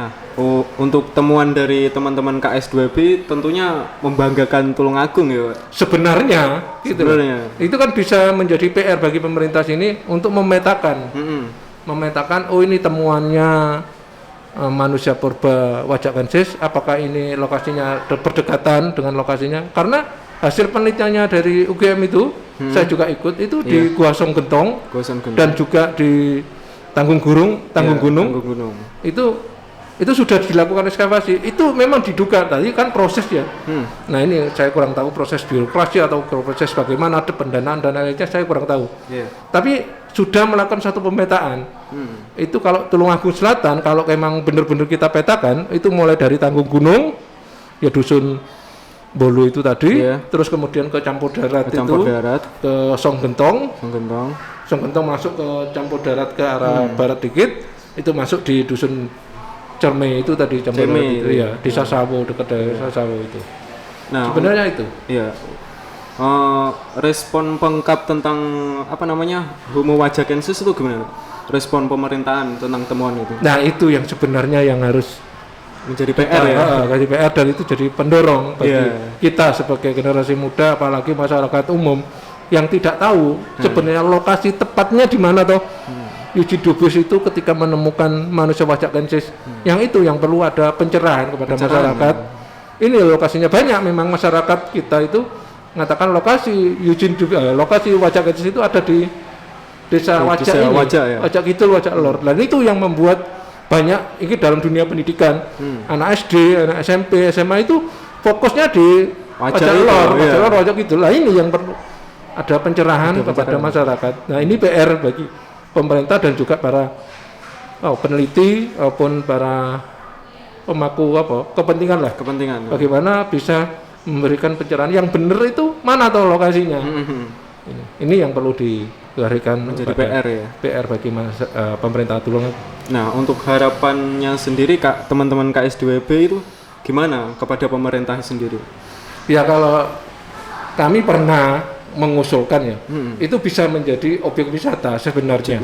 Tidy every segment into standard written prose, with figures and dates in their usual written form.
Nah, untuk temuan dari teman-teman KS2B tentunya membanggakan Tulungagung ya, Pak. Sebenarnya, gitu loh. Sebenarnya. Itu kan bisa menjadi PR bagi pemerintah sini untuk memetakan, oh ini temuannya manusia purba Wajak Gensis, apakah ini lokasinya berdekatan dengan lokasinya? Karena hasil penelitiannya dari UGM itu, saya juga ikut itu di Gua Song Gentong, dan juga di Tanggung Gunung. Itu sudah dilakukan ekskavasi. Itu memang diduga tadi kan proses ya. Nah ini saya kurang tahu proses birokrasi atau proses bagaimana ada pendanaan dan lainnya saya kurang tahu. Tapi sudah melakukan satu pemetaan. Itu kalau Tulungagung Selatan kalau memang benar-benar kita petakan itu mulai dari Tanggung Gunung ya dusun Bolu itu tadi, terus kemudian ke Campur Darat ke Song Gentong masuk ke Campur Darat ke arah barat dikit, itu masuk di dusun Cerme itu tadi Campur Darat itu ya, di Sasawo, dekat dari Sasawo itu. Nah, sebenarnya itu. Iya. Respon pengkap tentang Homo wajakensis itu gimana? Respon pemerintahan tentang temuan itu. Nah, itu yang sebenarnya yang harus menjadi PR jadi PR dan itu jadi pendorong bagi kita sebagai generasi muda, apalagi masyarakat umum yang tidak tahu sebenarnya lokasi tepatnya di mana toh. Eugene Dubus itu ketika menemukan manusia Wajak Gensis, yang perlu ada pencerahan kepada masyarakat. Ini lokasinya banyak, memang masyarakat kita itu mengatakan lokasi lokasi Wajak Gensis itu ada di desa Wajak ini, Wajak Kidul, Wajak Lor. Dan itu yang membuat banyak ini dalam dunia pendidikan, anak SD, anak SMP, SMA itu fokusnya di Wajak Lor, Wajak Kidul. Nah ini yang perlu ada pencerahan kepada masyarakat. Nah ini PR bagi pemerintah dan juga para peneliti maupun para pemangku kepentingan. Bagaimana bisa memberikan pencerahan yang benar itu mana atau lokasinya. Ini yang perlu dilarikan menjadi PR ya. PR bagi pemerintah Tulungagung. Nah, untuk harapannya sendiri teman-teman KS2B itu gimana kepada pemerintah sendiri? Ya kalau kami pernah mengusulkan ya, itu bisa menjadi objek wisata sebenarnya.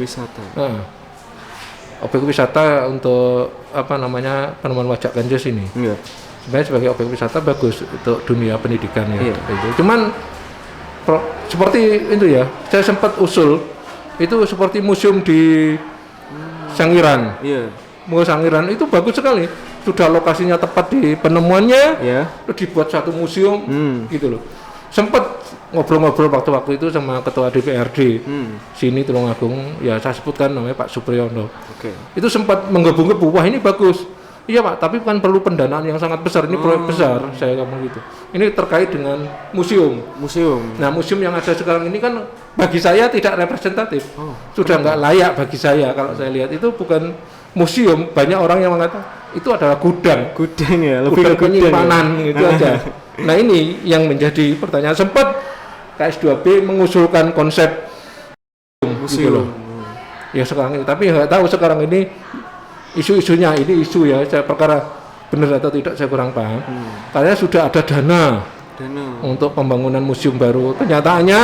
Objek wisata untuk penemuan Wajak Gensis ini. Sebenarnya sebagai objek wisata bagus untuk dunia pendidikan ya. Cuman seperti itu ya, saya sempat usul itu seperti museum di Sangiran. Museum Sangiran itu bagus sekali. Sudah lokasinya tepat di penemuannya, terus dibuat satu museum gitu loh. Sempat ngobrol-ngobrol waktu-waktu itu sama ketua DPRD sini Tulungagung, ya saya sebutkan namanya Pak Supriyono. Itu sempat menggebu-gebu, wah ini bagus. Iya Pak, tapi kan perlu pendanaan yang sangat besar, ini proyek besar, saya ngomong gitu. Ini terkait dengan museum. Nah museum yang ada sekarang ini kan bagi saya tidak representatif, sudah nggak layak bagi saya. Kalau saya lihat itu bukan museum, banyak orang yang mengatakan itu adalah gudang ya, lebih ke penyimpanan gitu aja. Nah ini yang menjadi pertanyaan. Sempat KS2B mengusulkan konsep museum gitu ya sekarang ini, tapi nggak tahu sekarang ini isu-isunya ini isu ya, saya perkara benar atau tidak saya kurang paham. Karena sudah ada dana untuk pembangunan museum baru, kenyataannya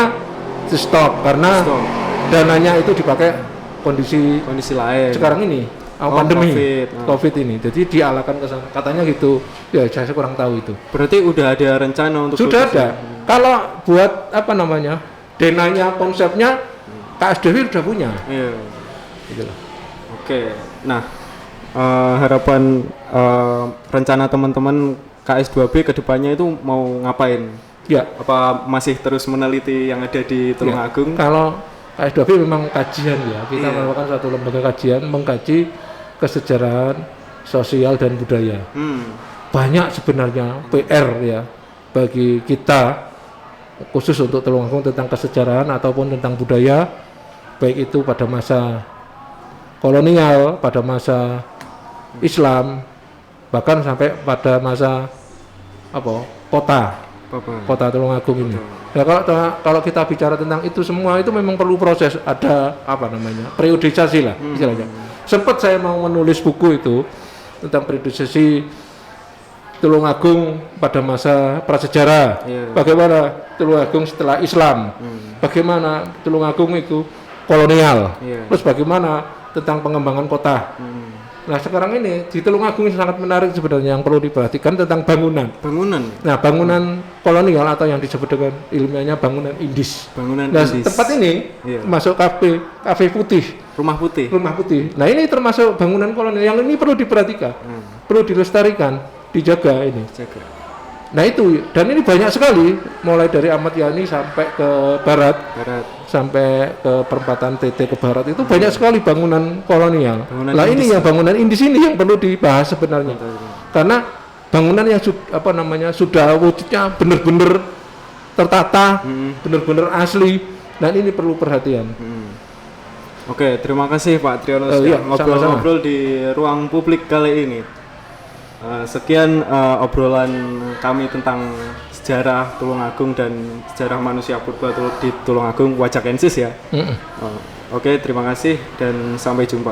di stop karena dananya itu dipakai kondisi lain sekarang ini, pandemi COVID ini, jadi dialahkan ke sana katanya gitu ya. Saya kurang tahu itu. Berarti udah ada rencana untuk sudah ada. Kalau buat denanya konsepnya KSDW sudah punya. Gitu loh. Nah, harapan rencana teman-teman KS2B kedepannya itu mau ngapain? Apa masih terus meneliti yang ada di Tulungagung? Kalau KS2B memang kajian ya, kita melakukan satu lembaga kajian mengkaji kesejarahan sosial dan budaya. Banyak sebenarnya PR ya bagi kita, khusus untuk Tulungagung, tentang kesejarahan ataupun tentang budaya, baik itu pada masa kolonial, pada masa Islam, bahkan sampai pada masa kota Tulungagung ini. Nah, kalau kita bicara tentang itu semua, itu memang perlu proses, ada periodisasi lah istilahnya. Sempat saya mau menulis buku itu tentang periodisasi Tulungagung pada masa prasejarah, bagaimana Tulungagung setelah Islam, bagaimana Tulungagung itu kolonial, terus bagaimana tentang pengembangan kota. Nah sekarang ini di Tulungagung sangat menarik sebenarnya yang perlu diperhatikan tentang bangunan. Nah bangunan kolonial atau yang disebut dengan ilmiahnya bangunan Indis. Nah tempat ini masuk kafe putih. Rumah putih. Nah ini termasuk bangunan kolonial yang ini perlu diperhatikan, perlu dilestarikan, dijaga ini. Nah itu, dan ini banyak sekali, mulai dari Ahmad Yani sampai ke barat. Sampai ke perempatan TT ke barat itu banyak sekali bangunan kolonial. Nah ini yang bangunan Indis ini yang perlu dibahas sebenarnya, karena bangunan yang sudah wujudnya benar-benar tertata, benar-benar asli, dan ini perlu perhatian. Oke, terima kasih Pak Triyono sudah ngobrol-ngobrol di ruang publik kali ini. Sekian obrolan kami tentang sejarah Tulungagung dan sejarah manusia purba di Tulungagung Wajakensis ya. Oke, terima kasih dan sampai jumpa.